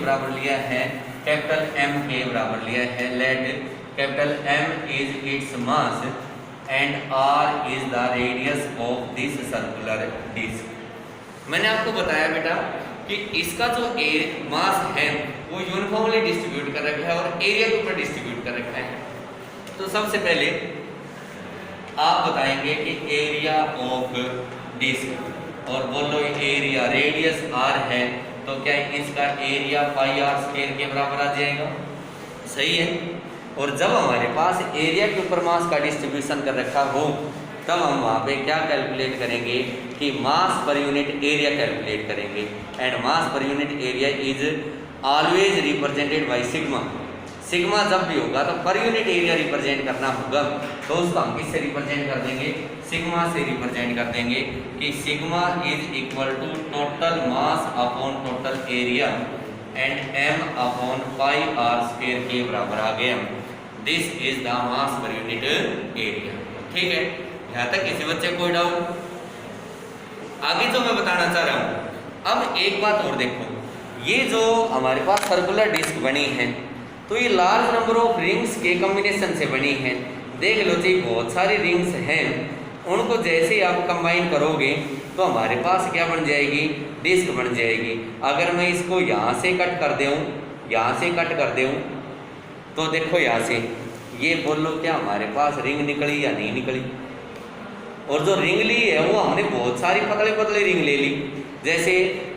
बराबर लिया है, कैपिटल M के बराबर लिया है। Let capital M is its mass and R is the radius of this circular disc. मैंने आपको बताया बेटा कि इसका जो मास है वो यूनिफॉर्मली डिस्ट्रीब्यूट कर रखा है और एरिया के ऊपर डिस्ट्रीब्यूट कर रखा है। तो सबसे पहले आप बताएंगे कि एरिया ऑफ डिस्क और बोलो एरिया रेडियस r है तो क्या इसका एरिया पाई r स्क्वायर के बराबर आ जाएगा, सही है। और जब हमारे पास एरिया के ऊपर मास का डिस्ट्रीब्यूशन कर रखा हो तब हम वहाँ पे क्या कैलकुलेट करेंगे कि मास पर यूनिट एरिया कैलकुलेट करेंगे। And mass per unit area is always represented by sigma. Sigma जब भी होगा तो पर यूनिट एरिया रिप्रेजेंट करना होगा तो उसको हम किससे रिप्रेजेंट कर देंगे, सिग्मा से रिप्रेजेंट कर देंगे कि sigma is equal to total mass upon total area and m upon pi r square के बराबर आ गया। This is the mass per unit area. ठीक है, यहाँ तक किसी बच्चे कोई डाउट? आगे जो मैं बताना चाह रहा हूँ, अब एक बात और देखो, ये जो हमारे पास सर्कुलर डिस्क बनी है तो ये लार्ज नंबर ऑफ रिंग्स के कॉम्बिनेशन से बनी है। देख लो जी, बहुत सारी रिंग्स हैं, उनको जैसे ही आप कंबाइन करोगे तो हमारे पास क्या बन जाएगी, डिस्क बन जाएगी। अगर मैं इसको यहाँ से कट कर दूँ, यहाँ से कट कर दूँ तो देखो यहाँ से ये बोलो क्या हमारे पास रिंग निकली या नहीं निकली। और जो रिंग ली है वो हमने बहुत सारी पतली पतली रिंग ले ली। जैसे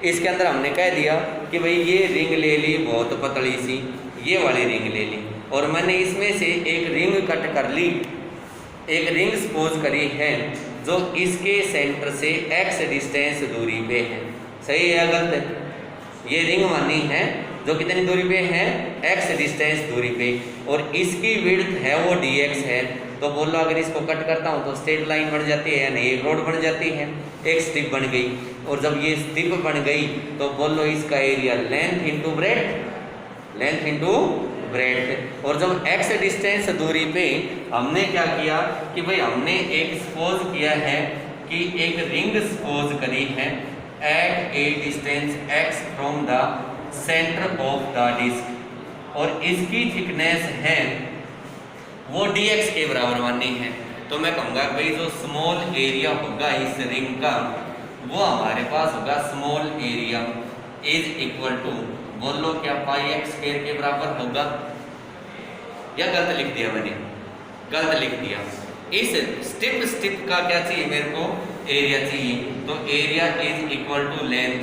इसके अंदर हमने कह दिया कि भाई ये रिंग ले ली बहुत पतली सी, ये वाली रिंग ले ली, और मैंने इसमें से एक रिंग कट कर ली, एक रिंग सपोज करी है जो इसके सेंटर से x डिस्टेंस दूरी पे है। सही है या गलत है? ये रिंग मानी है जो कितनी दूरी पे है, x डिस्टेंस दूरी पे, और इसकी विड्थ है वो dx है। तो बोलो अगर इसको कट करता हूँ तो स्ट्रेट लाइन बन जाती है या नहीं, एक रोड बन जाती है, एक स्ट्रिप बन गई। और जब ये स्ट्रिप बन गई तो बोलो इसका area length into breadth, length into breadth. और जब x डिस्टेंस दूरी पे हमने क्या किया कि भाई हमने एक सपोज किया है कि एक रिंग सपोज करी है at a distance x from the centre of the disc, और इसकी थिकनेस है वो dx के बराबर मानी है। तो मैं कहूँगा भाई जो स्मॉल एरिया होगा इस रिंग का वो हमारे पास होगा small area is equal to, बोलो क्या पाई x स्क्वायर के बराबर होगा, या गलत लिख दिया मैंने, गलत लिख दिया। इस स्ट्रिप का क्या चाहिए मेरे को, एरिया चाहिए। तो area is equal to length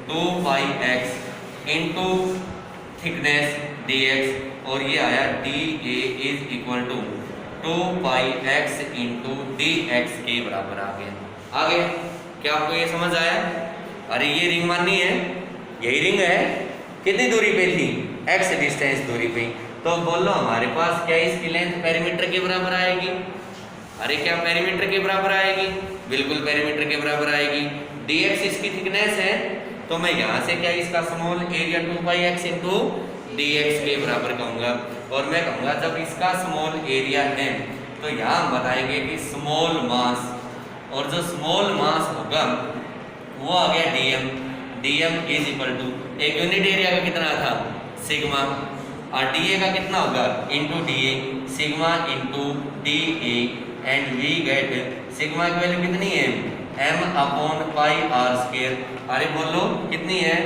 2 pi x into thickness dx, और ये आया dA is equal to 2 pi x into dx के बराबर आ गया। आगे क्या आपको ये समझ आया? अरे ये रिंग माननी है, यही रिंग है, कितनी दूरी पे थी, x डिस्टेंस दूरी पे। तो बोलो हमारे पास क्या इसकी लेंथ पेरीमीटर के बराबर आएगी? अरे क्या पेरीमीटर के बराबर आएगी? बिल्कुल पेरीमीटर के बराबर आएगी। dx इसकी थिकनेस है तो मैं यहाँ से क्या इसका small area 2 pi x into dx के बराबर कहूँगा। और मैं कहूँगा जब इसका स्मॉल एरिया है तो यहाँ हम बताएंगे कि स्मॉल मास, और जो स्मॉल मास होगा वो आ गया dm, dm is equal to एक यूनिट एरिया का कितना था, सिग्मा, और dA का कितना होगा into dA, sigma into dA, and we get sigma की वैल्यू कितनी है, m upon pi r square. अरे बोलो कितनी है,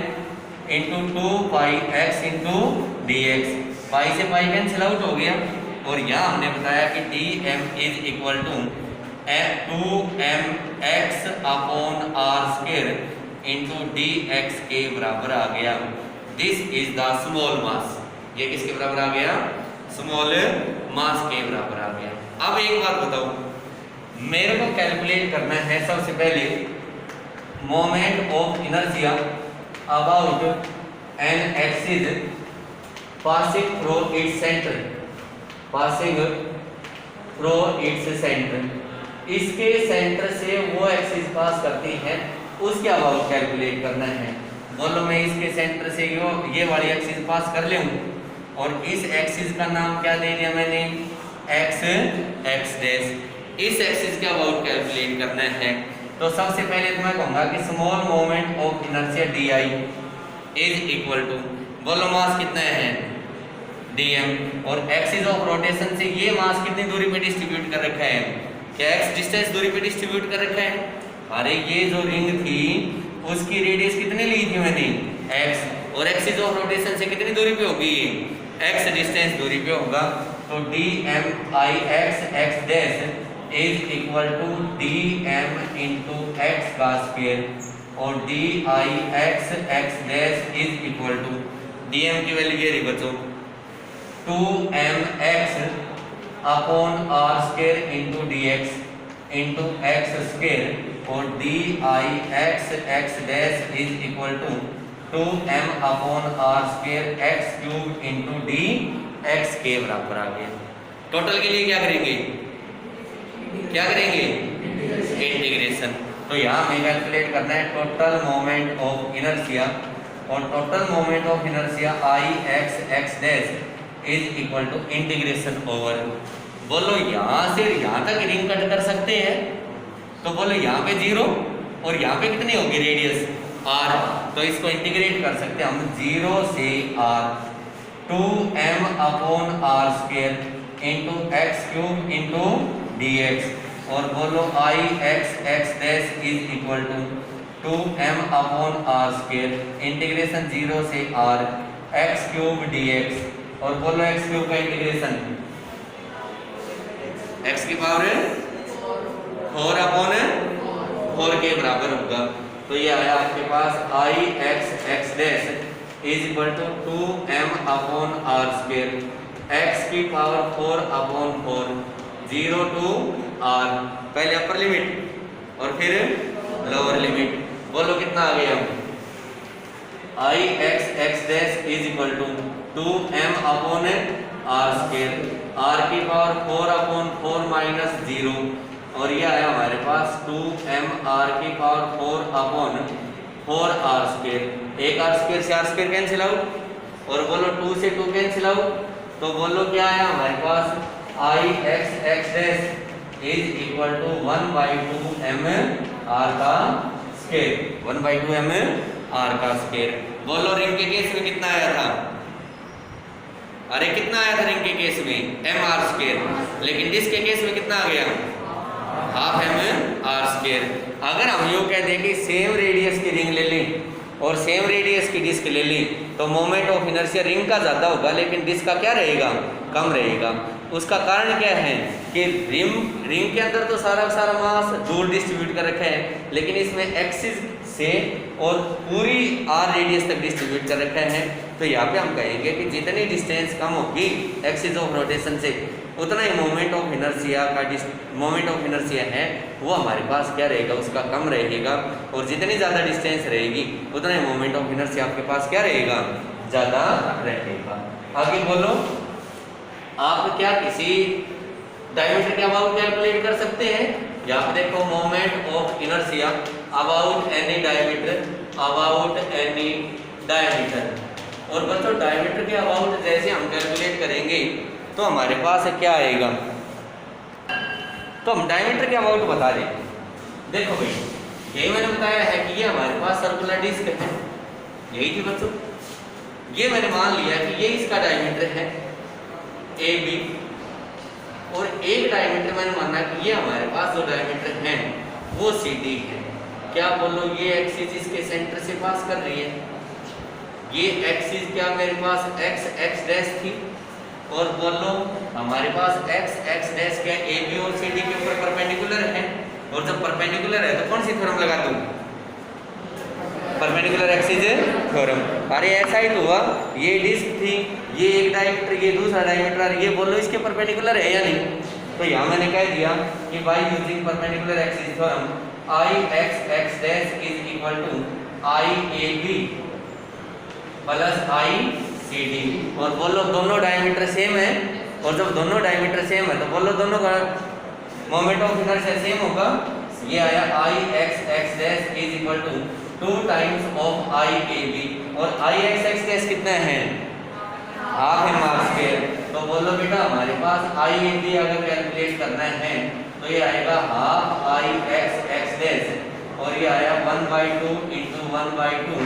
into 2 pi x into dx, pi से पाई कैंसिल आउट हो गया। और यहाँ हमने बताया कि dm is equal to 2mx upon r square into dx के बराबर आ गया। This is the small mass, ये किसके बराबर आ गया, स्मॉल मास के बराबर आ गया। अब एक बात बताओ, मेरे को कैलकुलेट करना है सबसे पहले moment of inertia about an axis passing through its centre, passing through its centre, इसके सेंटर से वो एक्सिस पास करती है उसके अबाउट कैलकुलेट करना है। बोलो मैं इसके सेंटर से ये वाली एक्सिस पास कर लूँ और इस एक्सिस का नाम क्या दे दिया मैंने, एक्स डैश। इस एक्सिस के अबाउट कैलकुलेट करना है तो सबसे पहले तो मैं कहूँगा कि small moment of inertia di is equal to, बोलो मास कितना है dm, और एक्सिस ऑफ रोटेशन से ये मास कितनी दूरी पे डिस्ट्रीब्यूट कर रखा है, क्या x डिस्टेंस दूरी पे डिस्ट्रीब्यूट कर रखा है। अरे ये जो रिंग थी उसकी रेडियस कितनी ली थी मैंने x, और एक्सिस ऑफ रोटेशन से कितनी दूरी पे होगी ये x डिस्टेंस दूरी पे होगा। तो dm I x dash is equal to dm into x का स्क्वायर, और di x dash is equal to dm की वैल्यू ये रही बच्चों 2mx upon r square into dx into x square, और di x dash is equal to 2m upon r square x cube into dx के बराबर आ गया। Total के लिए क्या करेंगे, क्या करेंगे इंटीग्रेशन। तो यहाँ हमें कैलकुलेट करना है टोटल मोमेंट ऑफ इनर्शिया, और total moment of inertia Ix dash is equal to integration over, बोलो यहाँ से यहाँ तक रिंग कट कर सकते हैं, तो बोलो यहाँ पे 0 और यहाँ पे कितनी होगी रेडियस r, तो इसको इंटीग्रेट कर सकते हैं हम 0 से r 2m upon r square into x cube into dx, और बोलो Ix dash is equal to 2m upon r square integration 0 से r x क्यूब dx, और बोलो x क्यूब का इंटीग्रेशन x की पावर 4 अपॉन 4 के बराबर होगा। तो ये आया आपके पास Ix dash is equal to 2m upon r square x की पावर 4 अपॉन 4 0 टू r, पहले अपर लिमिट और फिर लोअर लिमिट, बोलो कितना आ गया Ix dash is equal to 2m upon r square r की पावर 4 अपॉन 4 माइनस 0, और ये आया हमारे पास 2m r की पावर 4 अपॉन 4 r स्क्वायर, एक r स्क्वायर से r स्क्वायर कैंसिल आउट, और बोलो 2 से 2 कैंसिल आउट, तो बोलो क्या आया हमारे पास Ix dash is equal to 1/2m r का स्क्वायर, 1/2m r का स्क्वायर। बोलो रिंग के केस में कितना आया था, अरे कितना आया था रिंग के केस में m r स्क्वायर, लेकिन डिस्क के केस में कितना आ गया हाफ m r स्क्वायर। अगर हम यूँ कह दें कि सेम रेडियस की रिंग ले लें और सेम रेडियस की डिस्क ले ली, तो मोमेंट ऑफ इनर्शिया रिंग का ज़्यादा होगा लेकिन डिस्क का क्या रहेगा, कम रहेगा। उसका कारण क्या है कि रिंग के अंदर तो सारा मास दूर डिस्ट्रीब्यूट कर रखा है, लेकिन इसमें एक्सिस से और पूरी आर रेडियस तक डिस्ट्रीब्यूट कर रखा है। तो यहाँ पे हम कहेंगे कि जितनी डिस्टेंस कम होगी एक्सिस ऑफ रोटेशन से, उतना ही मोमेंट ऑफ इनर्शिया है वो हमारे पास क्या रहेगा, उसका कम रहेगा, और जितनी ज़्यादा डिस्टेंस रहेगी उतना ही मोमेंट ऑफ इनर्शिया आपके पास क्या रहेगा, ज़्यादा रहेगा। आगे बोलो, आप क्या किसी डायमीटर के अबाउट कैलकुलेट कर सकते हैं। यहाँ पे देखो moment of inertia about any diameter, और बच्चों डायमीटर के अबाउट जैसे हम कैलकुलेट करेंगे तो हमारे पास क्या आएगा, तो हम डायमीटर के अबाउट बता दें। देखो भाई, यही मैंने बताया है कि ये हमारे पास सर्कुलर डिस्क है, यही थी बच्चों। ये मैंने मान लिया कि ये इसका डायमीटर है AB, और एक डायमीटर मैंने माना कि ये हमारे पास जो डायमीटर है वो CD है। क्या बोलो, ये एक्सिस इसके सेंटर से पास कर रही है, ये एक्सिस क्या मेरे पास x डैश थी, और बोलो हमारे पास x डैश क्या AB और CD के ऊपर परपेंडिकुलर है, और जब परपेंडिकुलर है तो कौन सी थ्योरम लगा दूं, परपेंडिकुलर एक्सिस थ्योरम। अरे ऐसा ही तो हुआ, ये डिस्क थी, ये एक डायमीटर, ये दूसरा डायमीटर, ये बोलो इसके परपेंडिकुलर है या नहीं। तो यहाँ मैंने कह दिया कि by using perpendicular axis theorem Ix dash is equal to IAB plus ICD, और बोलो दोनों डायमीटर सेम है, और जब दोनों डायमीटर सेम है तो बोलो दोनों का मोमेंट ऑफ इनर्शिया सेम होगा। ये आया Ix dash is equal to 2 times of IAB, और Ix डैश कितना है, हाफ m r स्क्वायर। तो बोलो बेटा हमारे पास IAB अगर कैलकुलेट करना है तो ये आएगा हाफ Ix डैश, और ये आया 1/2 इंटू 1/2,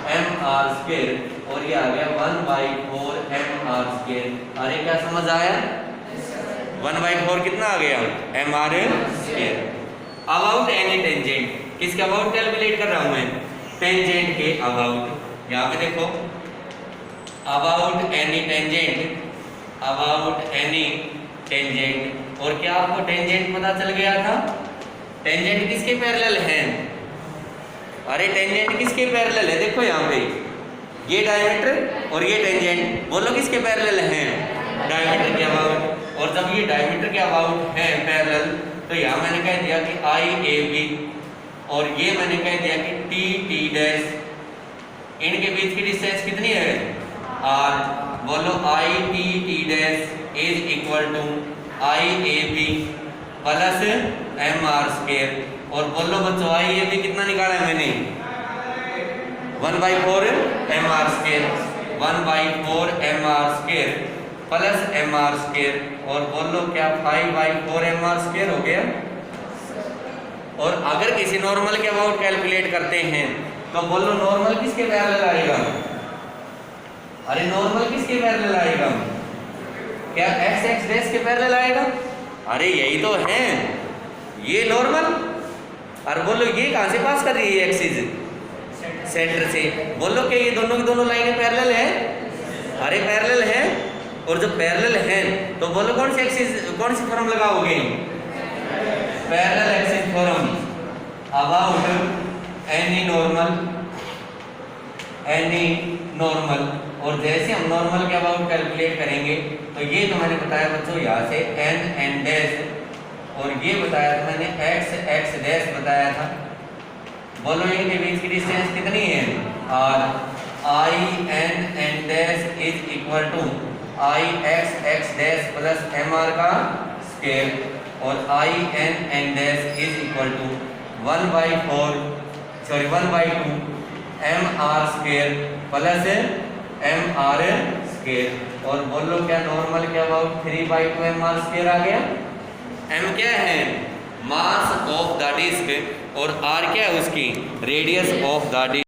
एम आर स्क्वायर और ये आ गया 1/4 एम आर स्क्वायर। अरे क्या समझ आया? 1/4 कितना आ गया? M R square. About any tangent, किसके अबाउट कैलकुलेट कर रहा हूं मैं? टेंजेंट के अबाउट। यहां पे देखो about any tangent, about any tangent. और क्या आपको टेंजेंट पता चल गया था? टेंजेंट किसके पैरेलल है? अरे टेंजेंट किसके पैरेलल है? देखो यहाँ पे ये डायमीटर और ये टेंजेंट, बोलो किसके पैरेलल हैं? डायमीटर के अबाउट। और जब ये डायमीटर के अबाउट है पैरेलल, तो यहाँ मैंने कह दिया कि आई ए बी और ये मैंने कह दिया कि टी टी डैश, इनके बीच की डिस्टेंस कितनी है? आर। बोलो I T T dash is equal to I A B plus M R square. और बोलो बच्चों आई ए बी कितना निकाला है मैंने? 1/4 M R square, 1/4 M R square plus M R square. और बोलो क्या 5/4 एम आर स्क्वायर हो गया? और अगर किसी नॉर्मल के अबाउट कैलकुलेट करते हैं तो बोलो नॉर्मल किसके पैरेलल आएगा? अरे नॉर्मल किसके पैरेलल आएगा? क्या एक्स एक्स डैश के पैरेलल आएगा? अरे यही तो है ये नॉर्मल। और बोलो ये कहां से पास कर रही है एक्सिस? सेंटर से। बोलो कि ये दोनों की दोनों लाइनें पैरेलल है? अरे पैरेलल है। और जब पैरेलल है तो बोलो कौन सी एक्सिस, कौन सी फॉर्म लगाओगे? Parallel axis form about any normal, any normal. और जैसे हम नॉर्मल के अबाउट कैलकुलेट करेंगे तो ये तो मैंने बताया बच्चों यहाँ से एन एन डैश, और ये बताया था मैंने एक्स एक्स डैश बताया था। बोलो इनके बीच की डिस्टेंस कितनी है? R. I N N dash is equal to I X X dash plus M R का स्क्वायर। और I N N dash is equal to 1/2 M R square plus M R square. और बोलो क्या normal के about 3/2 M R square आ गया? M क्या है? मास ऑफ द डिस्क और आर क्या है उसकी? Radius of the disc.